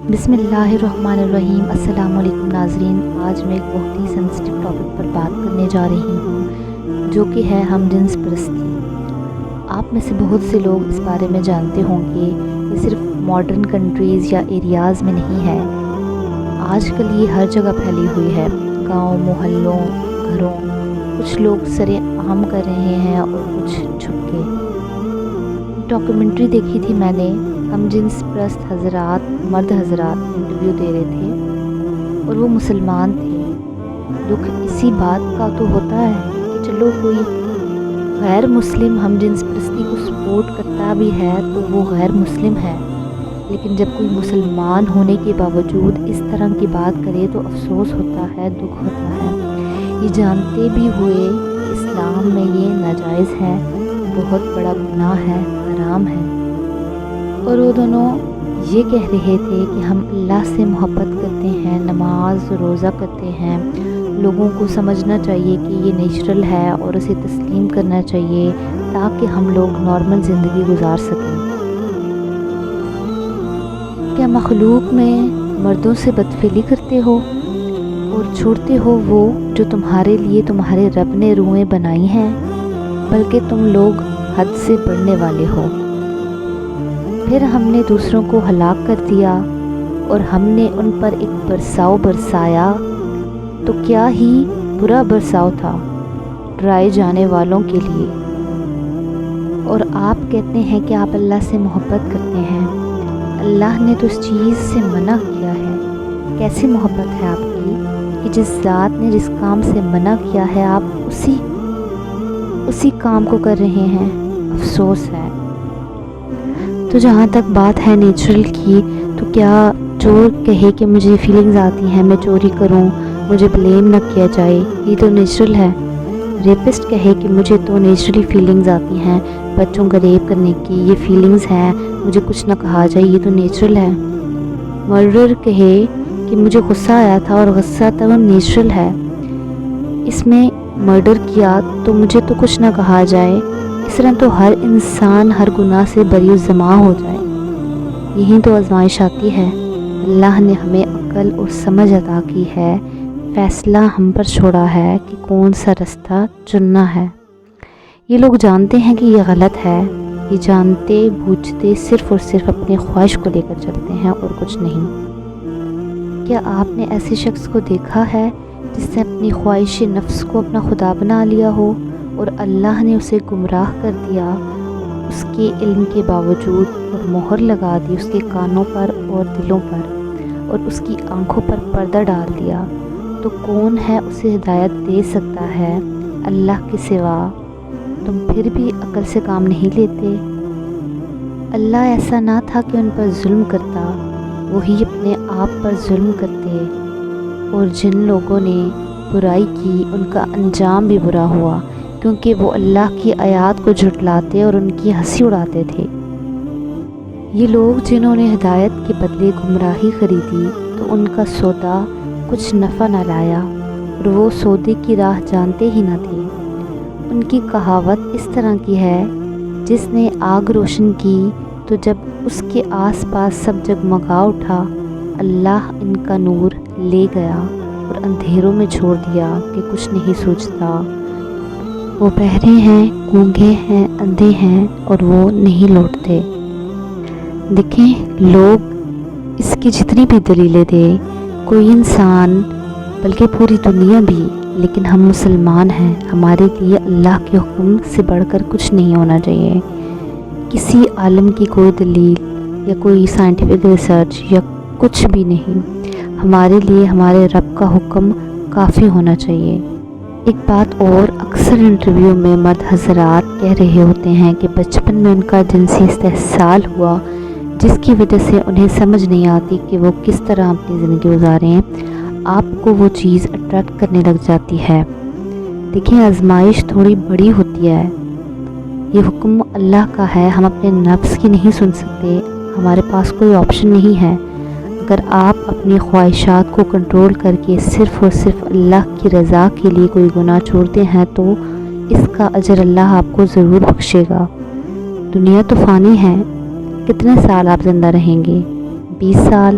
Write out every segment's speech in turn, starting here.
بسم اللہ الرحمن الرحیم۔ السلام علیکم ناظرین، آج میں ایک بہت ہی سینسٹیو ٹاپک پر بات کرنے جا رہی ہوں جو کہ ہے ہم جنس پرستی۔ آپ میں سے بہت سے لوگ اس بارے میں جانتے ہوں کہ یہ صرف ماڈرن کنٹریز یا ایریاز میں نہیں ہے، آج کل یہ ہر جگہ پھیلی ہوئی ہے، گاؤں، محلوں، گھروں۔ کچھ لوگ سرے عام کر رہے ہیں اور کچھ چھپ کے۔ ڈاکیومنٹری دیکھی تھی میں نے، ہم جنس پرست حضرات، مرد حضرات انٹرویو دے رہے تھے اور وہ مسلمان تھے۔ دکھ اسی بات کا تو ہوتا ہے کہ چلو کوئی غیر مسلم ہم جنس پرستی کو سپورٹ کرتا بھی ہے تو وہ غیر مسلم ہے، لیکن جب کوئی مسلمان ہونے کے باوجود اس طرح کی بات کرے تو افسوس ہوتا ہے، دکھ ہوتا ہے۔ یہ جانتے بھی ہوئے کہ اسلام میں یہ ناجائز ہے، بہت بڑا گناہ ہے، حرام ہے، اور وہ دونوں یہ کہہ رہے تھے کہ ہم اللہ سے محبت کرتے ہیں، نماز روزہ کرتے ہیں، لوگوں کو سمجھنا چاہیے کہ یہ نیچرل ہے اور اسے تسلیم کرنا چاہیے تاکہ ہم لوگ نارمل زندگی گزار سکیں۔ کیا مخلوق میں مردوں سے بدفعلی کرتے ہو اور چھوڑتے ہو وہ جو تمہارے لیے تمہارے رب نے روحیں بنائی ہیں، بلکہ تم لوگ حد سے بڑھنے والے ہو۔ پھر ہم نے دوسروں کو ہلاک کر دیا اور ہم نے ان پر ایک برساؤ برسایا، تو کیا ہی برا برساؤ تھا ڈرائے جانے والوں کے لیے۔ اور آپ کہتے ہیں کہ آپ اللہ سے محبت کرتے ہیں، اللہ نے تو اس چیز سے منع کیا ہے۔ کیسی محبت ہے آپ کی کہ جس ذات نے جس کام سے منع کیا ہے آپ اسی کام کو کر رہے ہیں؟ افسوس ہے۔ تو جہاں تک بات ہے نیچرل کی، تو کیا چور کہے کہ مجھے فیلنگز آتی ہیں، میں چوری کروں، مجھے بلیم نہ کیا جائے، یہ تو نیچرل ہے؟ ریپسٹ کہے کہ مجھے تو نیچرلی فیلنگز آتی ہیں بچوں کا ریپ کرنے کی، یہ فیلنگز ہیں، مجھے کچھ نہ کہا جائے، یہ تو نیچرل ہے؟ مرڈر کہے کہ مجھے غصہ آیا تھا اور غصہ تو نیچرل ہے، اس میں مرڈر کیا تو مجھے تو کچھ نہ کہا جائے، اس طرح تو ہر انسان ہر گناہ سے بری و ذمہ ہو جائے۔ یہی تو آزمائش آتی ہے۔ اللہ نے ہمیں عقل اور سمجھ عطا کی ہے، فیصلہ ہم پر چھوڑا ہے کہ کون سا رستہ چننا ہے۔ یہ لوگ جانتے ہیں کہ یہ غلط ہے، یہ جانتے بوجھتے صرف اور صرف اپنی خواہش کو لے کر چلتے ہیں اور کچھ نہیں۔ کیا آپ نے ایسے شخص کو دیکھا ہے جس نے اپنی خواہش نفس کو اپنا خدا بنا لیا ہو اور اللہ نے اسے گمراہ کر دیا اس کے علم کے باوجود، اور مہر لگا دی اس کے کانوں پر اور دلوں پر، اور اس کی آنکھوں پر پردہ ڈال دیا؟ تو کون ہے اسے ہدایت دے سکتا ہے اللہ کے سوا؟ تم پھر بھی عقل سے کام نہیں لیتے۔ اللہ ایسا نہ تھا کہ ان پر ظلم کرتا، وہی اپنے آپ پر ظلم کرتے، اور جن لوگوں نے برائی کی ان کا انجام بھی برا ہوا، کیونکہ وہ اللہ کی آیات کو جھٹلاتے اور ان کی ہنسی اڑاتے تھے۔ یہ لوگ جنہوں نے ہدایت کے بدلے گمراہی خریدی تو ان کا سودا کچھ نفع نہ لایا، اور وہ سودے کی راہ جانتے ہی نہ تھے۔ ان کی کہاوت اس طرح کی ہے، جس نے آگ روشن کی تو جب اس کے آس پاس سب جگمگا اٹھا، اللہ ان کا نور لے گیا اور اندھیروں میں چھوڑ دیا کہ کچھ نہیں سوچتا۔ وہ بہرے ہیں، گونگے ہیں، اندھے ہیں اور وہ نہیں لوٹتے۔ دیکھیں، لوگ اس کی جتنی بھی دلیلیں دے، کوئی انسان بلکہ پوری دنیا بھی، لیکن ہم مسلمان ہیں، ہمارے لیے اللہ کے حکم سے بڑھ کر کچھ نہیں ہونا چاہیے۔ کسی عالم کی کوئی دلیل یا کوئی سائنٹیفک ریسرچ یا کچھ بھی نہیں، ہمارے لیے ہمارے رب کا حکم کافی ہونا چاہیے۔ ایک بات اور، اکثر انٹرویو میں مرد حضرات کہہ رہے ہوتے ہیں کہ بچپن میں ان کا جنسی استحصال ہوا، جس کی وجہ سے انہیں سمجھ نہیں آتی کہ وہ کس طرح اپنی زندگی گزاریں، آپ کو وہ چیز اٹریکٹ کرنے لگ جاتی ہے۔ دیکھیں، آزمائش تھوڑی بڑی ہوتی ہے، یہ حکم اللہ کا ہے، ہم اپنے نفس کی نہیں سن سکتے، ہمارے پاس کوئی آپشن نہیں ہے۔ اگر آپ اپنی خواہشات کو کنٹرول کر کے صرف اور صرف اللہ کی رضا کے لیے کوئی گناہ چھوڑتے ہیں تو اس کا اجر اللہ آپ کو ضرور بخشے گا۔ دنیا تو فانی ہے، کتنے سال آپ زندہ رہیں گے؟ 20 سال،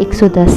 110